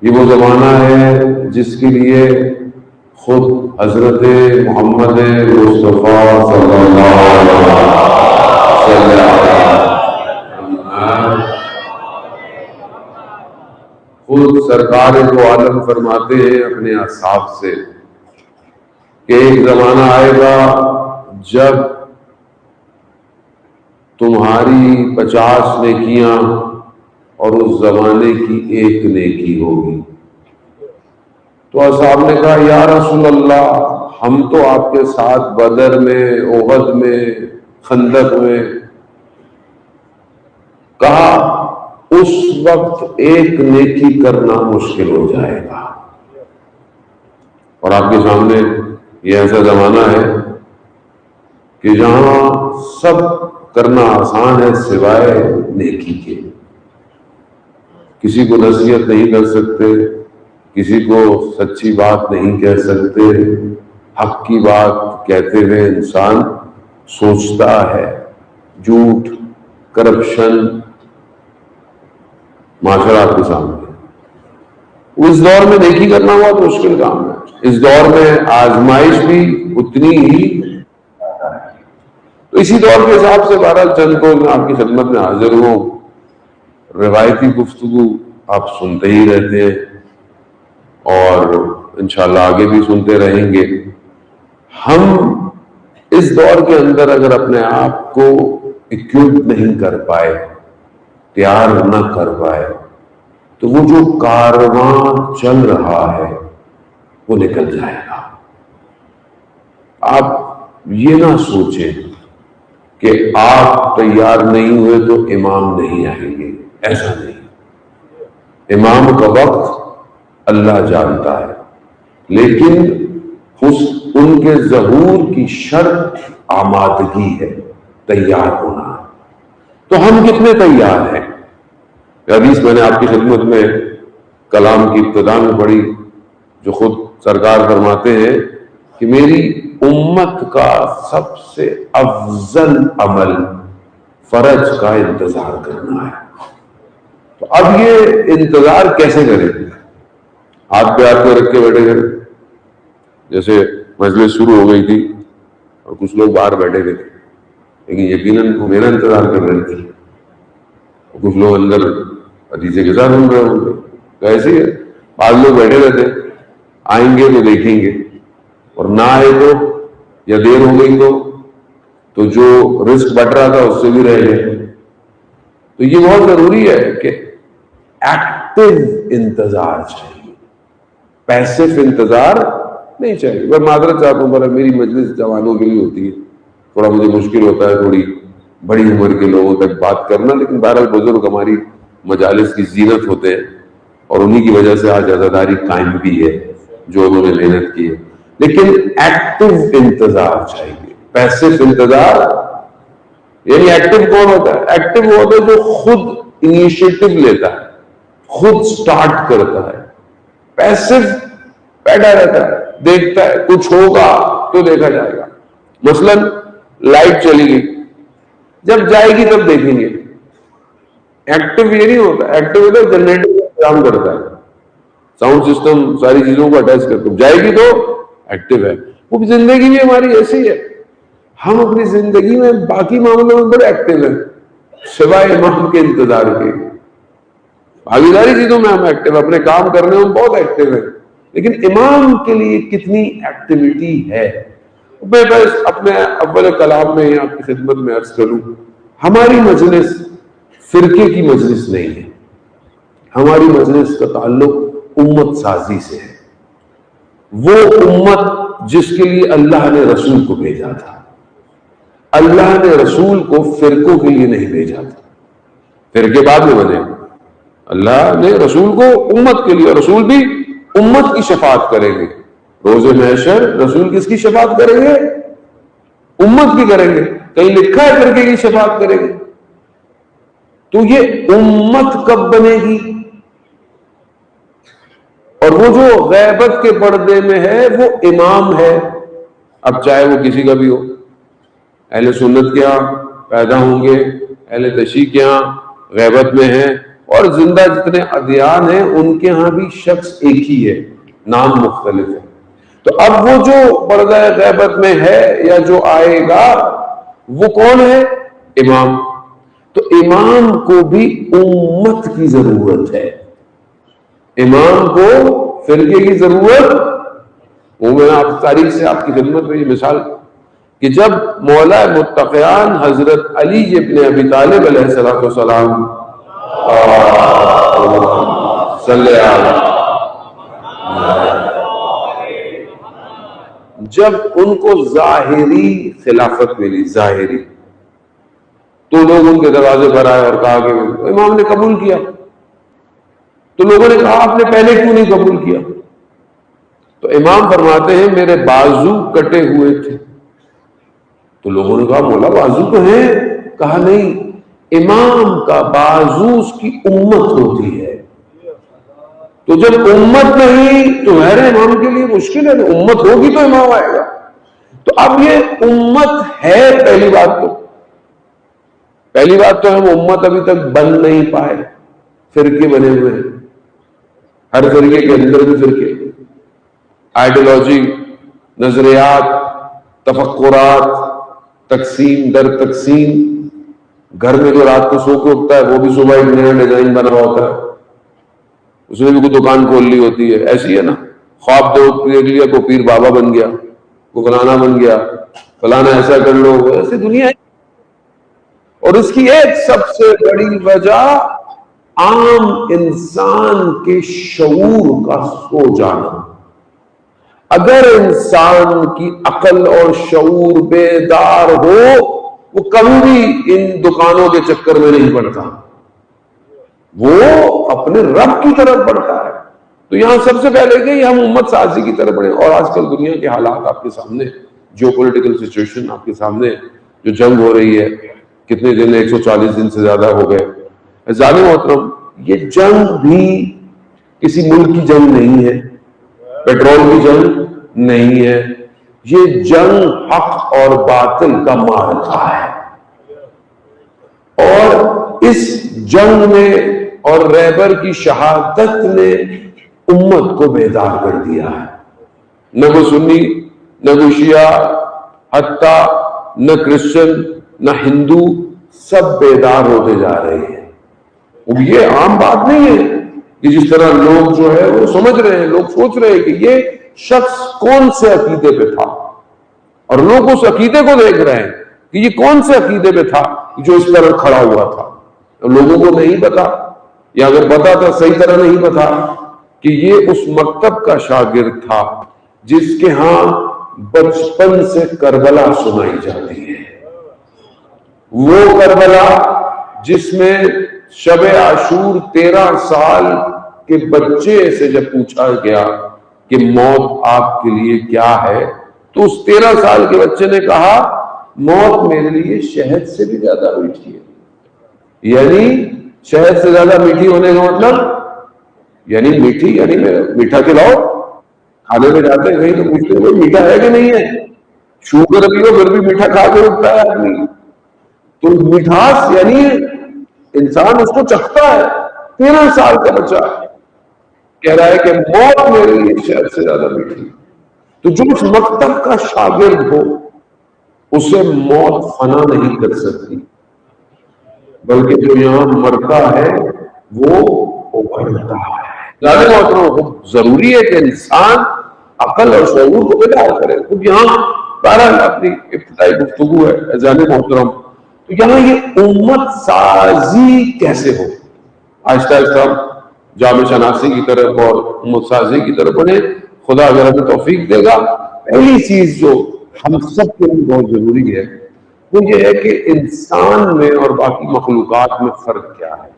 یہ وہ زمانہ ہے جس کے لیے خود حضرت محمد مصطفیٰ صلی اللہ علیہ وسلم خود سرکار دو عالم فرماتے ہیں اپنے اصحاب سے کہ ایک زمانہ آئے گا جب تمہاری 50 نیکیاں اور اس زمانے کی ایک نیکی ہوگی۔ تو اصحاب نے کہا یا رسول اللہ، ہم تو آپ کے ساتھ بدر میں، احد میں، خندق میں۔ کہا اس وقت ایک نیکی کرنا مشکل ہو جائے گا، اور آپ کے سامنے یہ ایسا زمانہ ہے کہ جہاں سب کرنا آسان ہے سوائے نیکی کے۔ کسی کو نصیحت نہیں کر سکتے، کسی کو سچی بات نہیں کہہ سکتے، حق کی بات کہتے ہوئے انسان سوچتا ہے، جھوٹ، کرپشن، معاشرہ آپ کے سامنے۔ اس دور میں نیکی کرنا بہت مشکل کام ہے، اس دور میں آزمائش بھی اتنی ہی۔ تو اسی دور کے حساب سے بہرحال چند کو میں آپ کی خدمت میں حاضر ہوں۔ روایتی گفتگو آپ سنتے ہی رہتے ہیں اور انشاءاللہ آگے بھی سنتے رہیں گے۔ ہم اس دور کے اندر اگر اپنے آپ کو اکوپ نہیں کر پائے، تیار نہ کر پائے، تو وہ جو کارواں چل رہا ہے وہ نکل جائے گا۔ آپ یہ نہ سوچیں کہ آپ تیار نہیں ہوئے تو امام نہیں آئیں گے، ایسا نہیں۔ امام کا وقت اللہ جانتا ہے، لیکن ان کے ظہور کی شرط آمادگی ہے، تیار ہونا۔ تو ہم کتنے تیار ہیں؟ حدیث میں نے آپ کی خدمت میں کلام کی ابتدا میں پڑھی، جو خود سرکار فرماتے ہیں کہ میری امت کا سب سے افضل عمل فرج کا انتظار کرنا ہے۔ تو اب یہ انتظار کیسے کریں؟ ہاتھ پہ ہاتھ پہ رکھ کے بیٹھے گئے، جیسے مجلس شروع ہو گئی تھی اور کچھ لوگ باہر بیٹھے گئے، لیکن یقیناً وہ میرا انتظار کر رہے تھے، کچھ لوگ اندر حدیثے کے ساتھ سن رہے ہوں گے۔ تو ایسے ہی ہے، بعض لوگ بیٹھے رہتے، آئیں گے تو دیکھیں گے، اور نہ آئے تو یا دیر ہو گئی تو جو رزق بٹ رہا تھا اس سے بھی رہ گئے۔ تو یہ بہت ضروری ہے کہ ایکٹیو انتظار چاہیے، پیسیو انتظار نہیں چاہیے۔ میں معذرت چاہتا ہوں، پر میری مجلس جوانوں کے لیے ہوتی ہے، تھوڑا مجھے مشکل ہوتا ہے تھوڑی بڑی عمر کے لوگوں تک بات کرنا، لیکن بہرحال بزرگ ہماری مجالس کی زینت ہوتے ہیں اور انہی کی وجہ سے آج عزاداری قائم بھی ہے جو انہوں نے محنت کی ہے۔ لیکن ایکٹیو انتظار چاہیے، پیسیو انتظار یعنی ایکٹیو کون ہوتا ہے؟ ایکٹیو وہ ہوتا ہے جو خود انیشیٹو لیتا ہے، خود سٹارٹ کرتا ہے۔ پیسیو بیٹھا رہتا ہے، دیکھتا ہے، کچھ ہوگا تو دیکھا جائے گا۔ مثلاً لائٹ چلی گئی، جب جائے گی تب دیکھیں گے۔ ایکٹیو یہ نہیں ہوتا، ایکٹیو ہوتا ہے جنریٹر کام کرتا ہے، ساؤنڈ سسٹم ساری چیزوں کو اٹیچ کرتا ہے، جائے گی تو ایکٹیو ہے۔ وہ زندگی بھی ہماری ایسی ہے، ہم اپنی زندگی میں باقی معاملوں میں بڑے ایکٹیو ہیں، سوائے امام کے انتظار کے۔ باقی ساری چیزوں میں ہم ایکٹیو، اپنے کام کرنے میں بہت ایکٹیو ہیں، لیکن امام کے لیے کتنی ایکٹیویٹی ہے؟ میں بس اپنے اول کلام میں آپ کی خدمت میں عرض کروں، ہماری مجلس فرقے کی مجلس نہیں ہے، ہماری مجلس کا تعلق امت سازی سے ہے۔ وہ امت جس کے لیے اللہ نے رسول کو بھیجا تھا، اللہ نے رسول کو فرقوں کے لیے نہیں بھیجا تھا، فرقے بعد میں بنے۔ اللہ نے رسول کو امت کے لیے، رسول بھی امت کی شفاعت کریں گے روز محشر۔ رسول کس کی شفاعت کریں گے؟ امت کی کریں گے، کہیں لکھا ہے فرقے کی شفاعت کریں گے؟ تو یہ امت کب بنے گی؟ اور وہ جو غیبت کے پردے میں ہے وہ امام ہے، اب چاہے وہ کسی کا بھی ہو۔ اہل سنت کے ہاں پیدا ہوں گے، اہل تشیع کے ہاں غیبت میں ہیں، اور زندہ جتنے ادیان ہیں ان کے ہاں بھی شخص ایک ہی ہے، نام مختلف ہے۔ تو اب وہ جو پردہ غیبت میں ہے یا جو آئے گا وہ کون ہے؟ امام۔ تو امام کو بھی امت کی ضرورت ہے، امام کو فرقے کی ضرورت۔ وہ میں آپ تاریخ سے آپ کی خدمت میں یہ مثال کہ جب مولا متقیان حضرت علی ابن ابی طالب علیہ السلام صلی اللہ جب ان کو ظاہری خلافت ملی، ظاہری، تو لوگ ان کے دروازے پر آئے اور کہا کہ امام نے قبول کیا۔ تو لوگوں نے کہا آپ نے پہلے کیوں نہیں قبول کیا؟ تو امام فرماتے ہیں میرے بازو کٹے ہوئے تھے۔ تو لوگوں نے کہا مولا بازو تو ہیں، کہا نہیں، امام کا بازو اس کی امت ہوتی ہے، تو جب امت نہیں تو غیر امام کے لیے مشکل ہے، امت ہوگی تو امام آئے گا۔ تو اب یہ امت ہے، پہلی بات تو ہم امت ابھی تک بن نہیں پائے، فرقے بنے ہوئے ہیں، ہر فرقے کے اندر بھی فرقے، آئیڈیالوجی، نظریات، تفکرات، تقسیم در تقسیم۔ گھر میں جو رات کو سو کے اٹھتا ہے وہ بھی صبح ایک نیا ڈیزائن بنا رہا ہوتا ہے، اس نے بھی کوئی دکان کھول لی ہوتی ہے، ایسی ہے نا، خواب دیکھ لیا کو پیر بابا بن گیا، کو فلانا بن گیا، فلانا ایسا کر لو، ایسی دنیا ہے۔ اور اس کی ایک سب سے بڑی وجہ عام انسان کے شعور کا سو جانا۔ اگر انسان کی عقل اور شعور بیدار ہو وہ کبھی بھی ان دکانوں کے چکر میں نہیں پڑتا، وہ اپنے رب کی طرف بڑھتا ہے۔ تو یہاں سب سے پہلے کہ ہم امت سازی کی طرف بڑھیں۔ اور آج کل دنیا کے حالات آپ کے سامنے، جیو پولیٹیکل سچویشن آپ کے سامنے، جو جنگ ہو رہی ہے، کتنے دن، 140 دن سے زیادہ ہو گئے۔ ظالم محترم، یہ جنگ بھی کسی ملک کی جنگ نہیں ہے، پیٹرول کی جنگ نہیں ہے، یہ جنگ حق اور باطل کا معرکہ ہے۔ اور اس جنگ میں اور رہبر کی شہادت نے امت کو بیدار کر دیا ہے۔ نہ وہ سنی، نہ وہ شیعہ، حتیٰ نہ کرسچن، نہ ہندو، سب بیدار ہوتے جا رہے ہیں۔ اب یہ عام بات نہیں ہے کہ جس طرح لوگ جو ہے وہ سمجھ رہے ہیں، لوگ سوچ رہے ہیں کہ یہ شخص کون سے عقیدے پہ تھا، اور لوگ اس عقیدے کو دیکھ رہے ہیں کہ یہ کون سے عقیدے پہ تھا جو اس طرح کھڑا ہوا تھا۔ لوگوں کو نہیں پتا، یا اگر پتا تھا صحیح طرح نہیں پتا کہ یہ اس مکتب کا شاگرد تھا جس کے ہاں بچپن سے کربلا سنائی جاتی ہے، وہ کربلا جس میں شب عاشور 13 سال کے بچے سے جب پوچھا گیا کہ موت آپ کے لیے کیا ہے، تو اس 13 سال کے بچے نے کہا موت میرے لیے شہد سے بھی زیادہ میٹھی ہے۔ یعنی شہد سے زیادہ میٹھی ہونے کا مطلب یعنی میٹھی، یعنی میٹھا کھلاؤ، کھانے میں جاتے ہیں کہیں تو پوچھتے ہیں میٹھا ہے کہ نہیں ہے، شوگر بھی ہو پھر بھی میٹھا کھا کے اٹھتا ہے آدمی۔ تو میٹھاس یعنی انسان اس کو چکھتا ہے۔ 13 سال کا بچہ کہہ رہا ہے کہ موت میرے لیے شہد سے زیادہ میٹھی۔ تو جو اس مکتب کا شاگرد ہو اسے موت فنا نہیں کر سکتی، بلکہ جو یہاں مرتا ہے وہ ابھرتا ہے۔ ظالم محترم، ضروری ہے کہ انسان عقل اور شعور کو بیدار کرے۔ خود یہاں بہرحال اپنی ابتدائی گفتگو ہے ظالم محترم، تو یہاں یہ امت سازی کیسے ہو؟ آہستہ آہستہ جامع شناسی کی طرف اور امت سازی کی طرف بڑھیں۔ خدا اگر ہمیں توفیق دے گا، پہلی چیز جو ہم سب کے لیے بہت ضروری ہے وہ یہ ہے کہ انسان میں اور باقی مخلوقات میں فرق کیا ہے۔